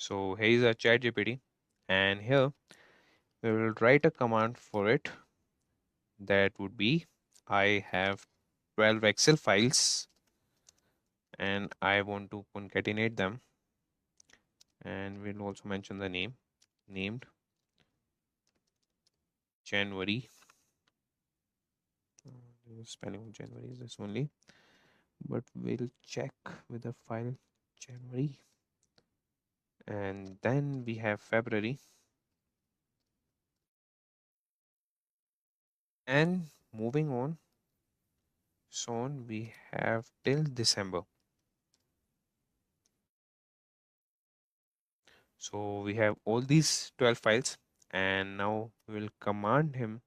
So here is a ChatGPT, and here we will write a command for it that would be I have 12 Excel files and I want to concatenate them, and we'll also mention the name named January. The spelling of January is this only, but we'll check with the file January, and then we have February, and moving on, so on we have till December. So we have all these 12 files, and now we'll command him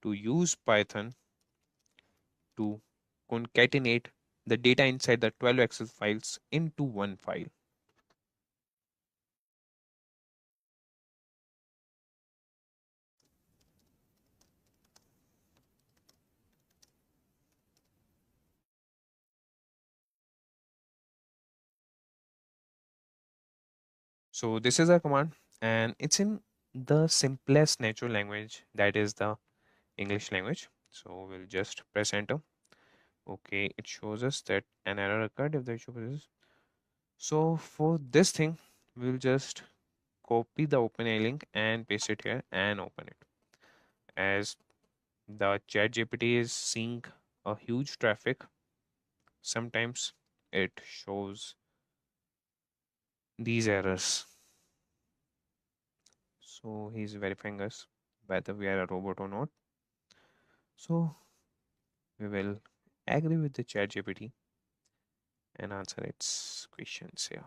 to use Python to concatenate the data inside the 12 Excel files into one file. So this is a command, and it's in the simplest natural language, that is the English language. So we'll just press enter. Okay, it shows us that an error occurred if the issue is. So for this thing, we'll just copy the OpenAI link and paste it here and open it. As the ChatGPT is seeing a huge traffic, sometimes it shows these errors. So he's verifying us whether we are a robot or not. So we will agree with the ChatGPT and answer its questions here.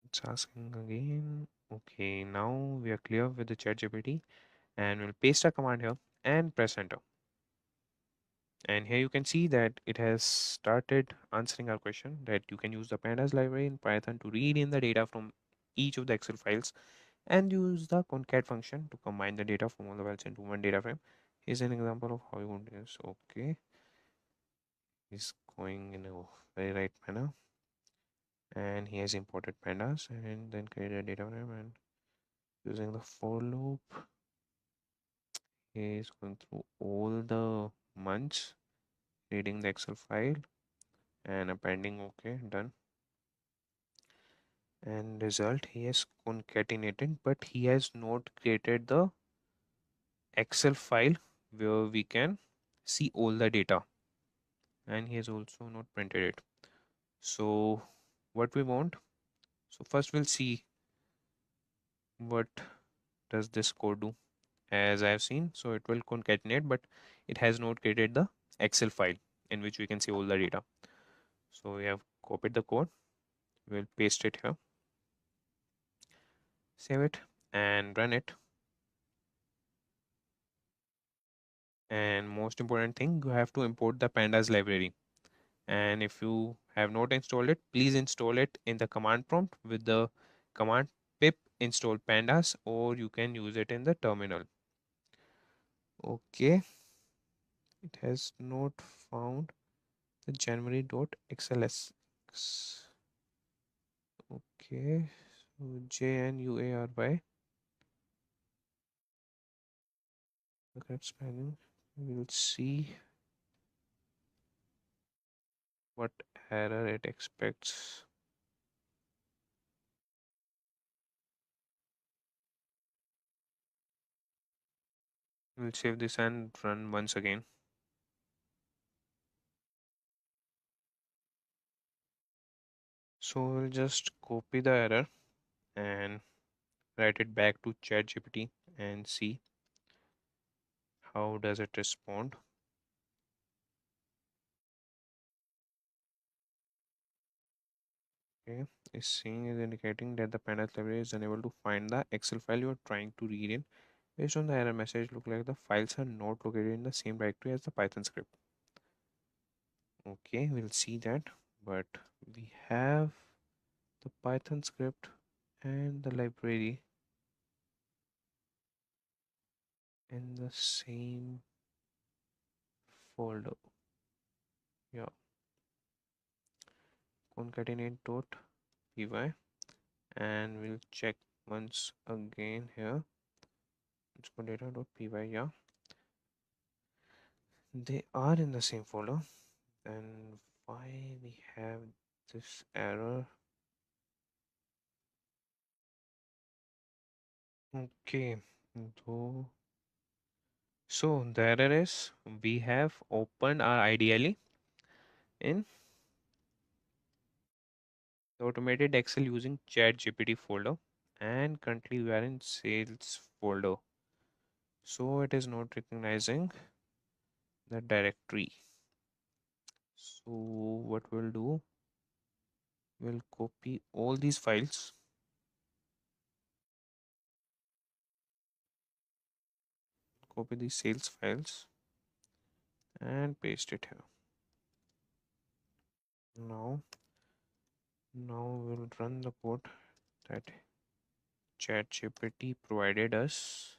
It's asking again. Okay, now we are clear with the ChatGPT, and we'll paste a command here and press enter. And here you can see that it has started answering our question that you can use the pandas library in Python to read in the data from each of the Excel files and use the concat function to combine the data from all the files into one data frame. Here's an example of how you want to use. Okay, he's going in a very right manner, and he has imported pandas and then created a data frame, and using the for loop, he is going through all the months, reading the Excel file and appending. Okay, done. And result, he has concatenated, but he has not created the Excel file where we can see all the data, and he has also not printed it. So what we want, so first we'll see what does this code do. As I have seen, so it will concatenate, but it has not created the Excel file in which we can see all the data. So we have copied the code, we'll paste it here, save it and run it. And most important thing, you have to import the pandas library, and if you have not installed it, please install it in the command prompt with the command pip install pandas, or you can use it in the terminal. Okay, it has not found the january.xls. Okay, so january, look at spelling. We'll see what error it expects. We'll save this and run once again. So we'll just copy the error and write it back to ChatGPT and see how does it respond. Okay, is seeing is indicating that the pandas library is unable to find the Excel file you are trying to read in. Based on the error message, look like the files are not located in the same directory as the Python script. Okay, we'll see that, but we have the Python script and the library. in the same folder. Yeah, concatenate.py, and we'll check once again here. Let's go data.py. Yeah, they are in the same folder. Then why we have this error? Okay, though. So the error is we have opened our ideally in the automated Excel using ChatGPT folder, and currently we are in sales folder. So it is not recognizing the directory. So what we'll do, we'll copy all these files, copy these sales files and paste it here. Now, now we'll run the code that ChatGPT provided us.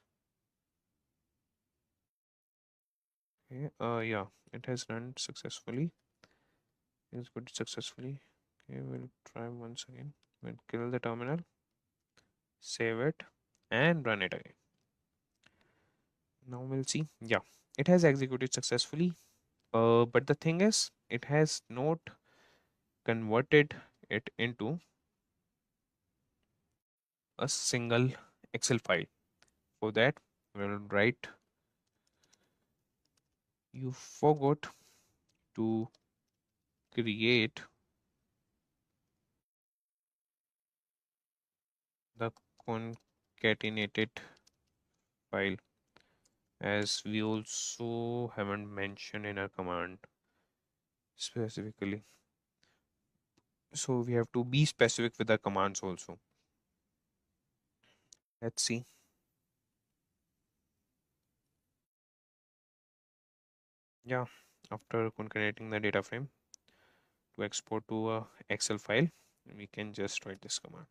Okay, yeah, it has run successfully. It's good successfully. Okay, we'll try once again. We'll kill the terminal, save it, and run it again. Now we'll see. Yeah, it has executed successfully. But the thing is, it has not converted it into a single Excel file. For that, we'll write you forgot to create the concatenated file, as we also haven't mentioned in our command specifically. So we have to be specific with the commands also. Let's see. Yeah, after concatenating the data frame to export to a Excel file, we can just write this command.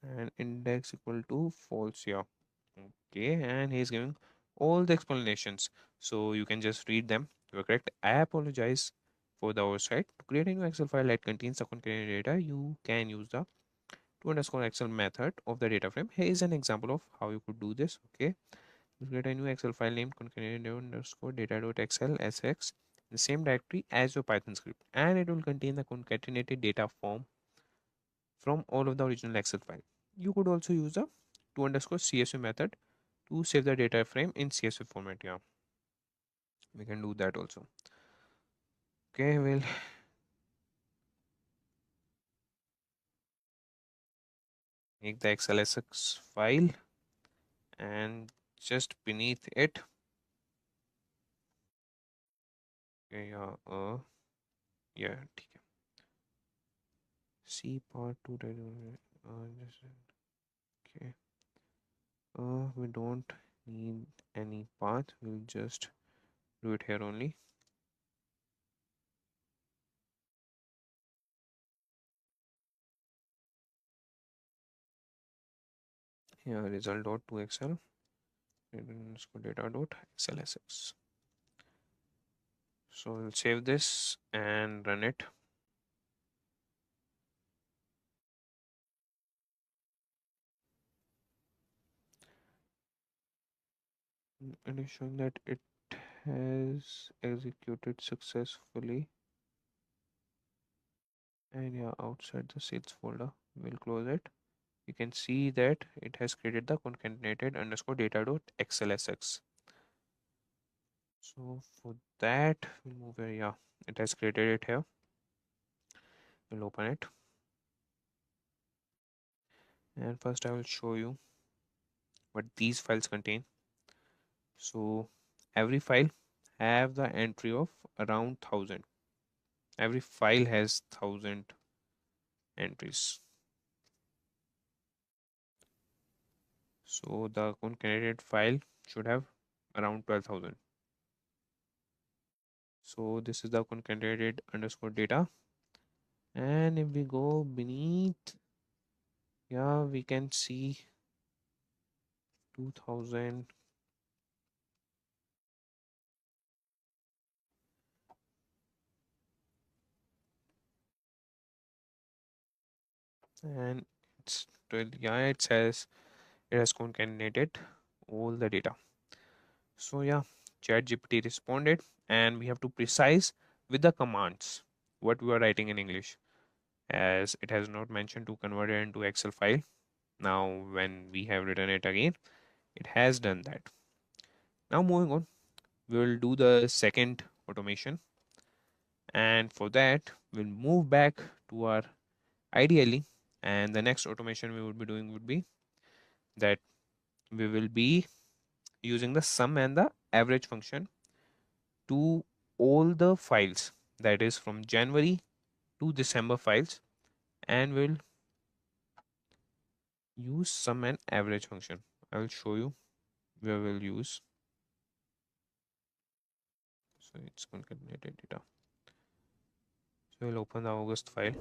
And index equal to false. Yeah, okay, and he's giving all the explanations, so you can just read them. You are correct. I apologize for the oversight. To create a new Excel file that contains the concatenated data, you can use the to underscore Excel method of the data frame. Here is an example of how you could do this. Okay, you create a new Excel file named concatenated underscore data.xlsx, the same directory as your Python script, and it will contain the concatenated data form from all of the original Excel file. You could also use the to underscore CSV method to save the data frame in CSV format. Yeah, we can do that also. Okay, we'll make the XLSX file, and just beneath it, okay, yeah, ठीक है. C part 2 okay. We don't need any path, we'll just do it here only. Here result dot to Excel, data dot XLSX. So we'll save this and run it. And it's showing that it has executed successfully. And yeah, outside the sales folder, we'll close it. You can see that it has created the concatenated underscore data dot xlsx. So for that, we'll move here. Yeah, it has created it here. We'll open it. And first I will show you what these files contain. So every file have the entry of around 1000. Every file has 1000 entries. So the concatenated file should have around 12,000. So this is the concatenated underscore data. And if we go beneath, yeah, we can see 2000, and yeah, it says it has concatenated all the data. So yeah, ChatGPT responded, and we have to precise with the commands what we are writing in English, as it has not mentioned to convert it into Excel file. Now, when we have written it again, it has done that. Now, moving on, we will do the second automation, and for that, we'll move back to our ideally, and the next automation we would be doing would be that we will be using the sum and the average function to all the files, that is from January to December files, and we'll use sum and average function. I will show you where we'll use. So it's concatenated data. So we'll open the August file.